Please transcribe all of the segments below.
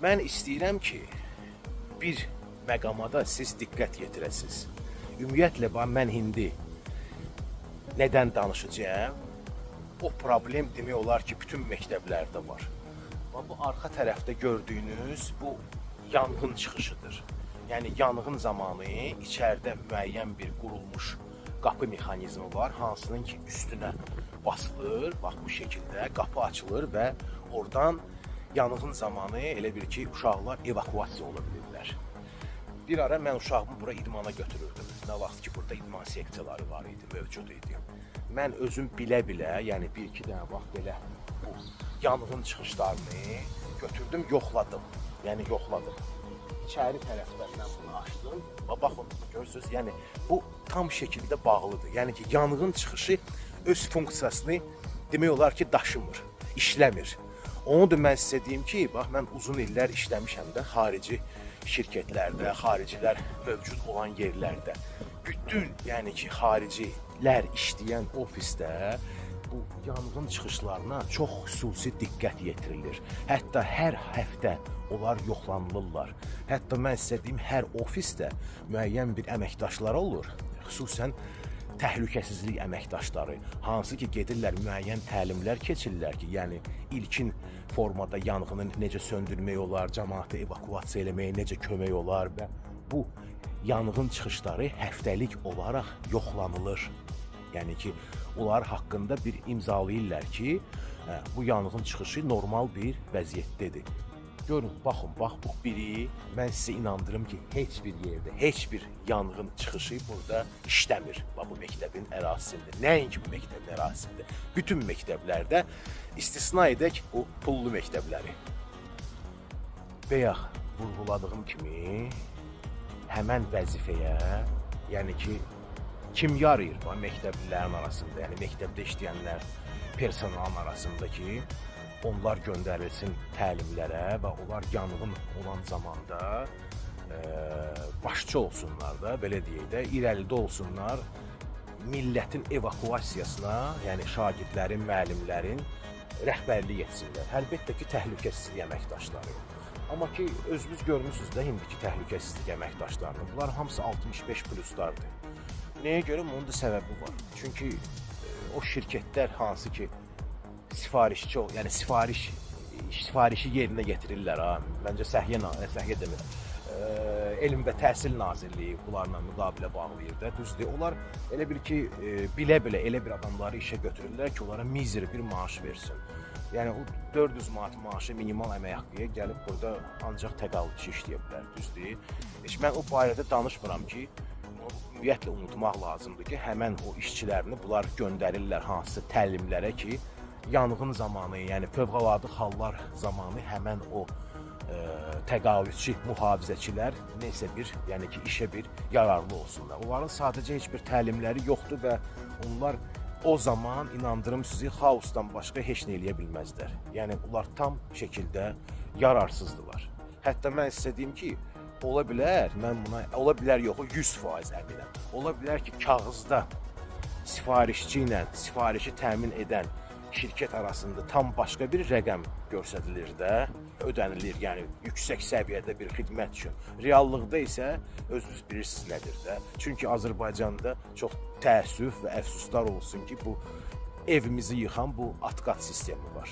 Mən istəyirəm ki, bir məqamada siz diqqət yetirəsiniz. Ümumiyyətlə, mən indi nədən danışacağım? O problem demək olar ki, bütün məktəblərdə var. Bu arxa tərəfdə gördüyünüz bu yanğın çıxışıdır. Yəni yanğın zamanı içəridə müəyyən bir qurulmuş qapı mexanizmi var, hansının ki üstünə basılır, bax bu şəkildə qapı açılır və oradan yanğın zamanı elə bir ki, uşaqlar evakuasiya ola bilirlər. Bir ara mən uşağımı bura idmana götürürdüm. Nə vaxt ki, burada idman seksiyaları var idi, mövcud idi. Mən özüm bilə-bilə, yəni bir-iki dənə bax belə bu yanğın çıxışlarını götürdüm, yoxladım. Yəni yoxladım. İçəri tərəfdən bunu açdım. Baxın, görürsünüz, yəni bu tam şəkildə bağlıdır. Yəni ki, yanğın çıxışı öz funksiyasını demək olar ki, daşımır, işləmir. Onu da mən sizə deyim ki, bax mən uzun illər işləmişəm də xarici şirkətlərdə, xaricilər mövcud olan yerlərdə. Bütün, yəni ki, xaricilər işləyən ofisdə bu yanğın çıxışlarına çox xüsusi diqqət yetirilir. Hətta hər həftə onlar yoxlanılırlar. Hətta mən sizə deyim, hər ofisdə müəyyən bir əməkdaşlar olur. Xüsusən təhlükəsizlik əməkdaşları, hansı ki gedirlər müəyyən təlimlər keçirlər ki, yəni ilkin formada yanğını necə söndürmək olar, cəmaatı evakuasiya eləməyə necə kömək olar və bu yanğın çıxışları həftəlik olaraq yoxlanılır. Yəni ki, onlar haqqında bir imzalayırlar ki, bu yanğın çıxışı normal bir vəziyyətdədir. Görün, baxın, bax bu biri, mən sizə inandırım ki, heç bir yerdə, heç bir yanğın çıxışı burada işləmir. Bax bu məktəbin ərazisində, nəinki bu məktəbin ərazisində. Bütün məktəblərdə istisna edək o pullu məktəbləri. Bayaq vurğuladığım kimi, həmən vəzifəyə, yəni ki, kim yarayır məktəblilərin arasında, yəni məktəbdə işləyənlər personalın arasında ki, onlar göndərilsin təlimlərə və onlar yanğın olan zamanda başçı olsunlar da, belə deyək də, irəlidə olsunlar millətin evakuasiyasına, yəni şagirdlərin, müəllimlərin rəhbərlik etsinlər. Əlbəttə ki, təhlükəsizlik əməkdaşları. Amma ki, özünüz görmüsünüz də indiki təhlükəsizlik əməkdaşlarını. Bunlar hamısı 65 pluslardır. Nəyə görə? Onun da səbəbi var. Çünki o şirkətlər hansı ki, sifarişçi, yəni sifarişi yerinə yetirirlər. Məncə səhiyyə demirəm. Elm və Təhsil Nazirliyi bunlarla müqabilə bağlayır da, düzdür. Onlar elə bir ki, bilə-bilə elə bir adamları işə götürürlər ki, onlara mizri bir maaş versin. Yəni, o 400 manat maaşı minimal əmək haqqıya gəlib burada ancaq təqaüdçü işləyə bilər, düzdür. Mən o barədə danışmıram ki, ümumiyyətlə unutmaq lazımdır ki, həmən o işçilərini bunlar göndərirlər hansısa təlimlərə ki, yanğın zamanı, yəni fövqəladə hallar zamanı həmən o təqaüdçü mühafizəçilər neysə bir, yəni ki, işə bir yararlı olsunlar. Onların sadəcə heç bir təlimləri yoxdur və onlar o zaman, inandırım sizi, xaosdan başqa heç nə eləyə bilməzlər. Yəni, onlar tam şəkildə yararsızdılar. Hətta mən sizə deyim ki, ola bilər, mən buna, ola bilər yox, 100% əminəm. Ola bilər ki, kağızda sifarişçi ilə sifarişi təmin edən şirkət arasında tam başqa bir rəqəm göstərilir də, ödənilir, yəni yüksək səviyyədə bir xidmət üçün. Reallıqda isə özünüz bilirsiniz nədir də. Çünki Azərbaycanda çox təəssüf və əfsuslar olsun ki, bu evimizi yıxan bu atqat sistemi var.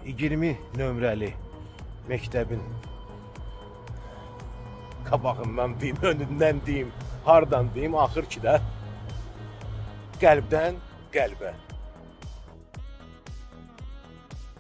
20 nömrəli məktəbin qabağından deyim, önündən deyim, hardan deyim, axır ki də qəlbdən qəlbə.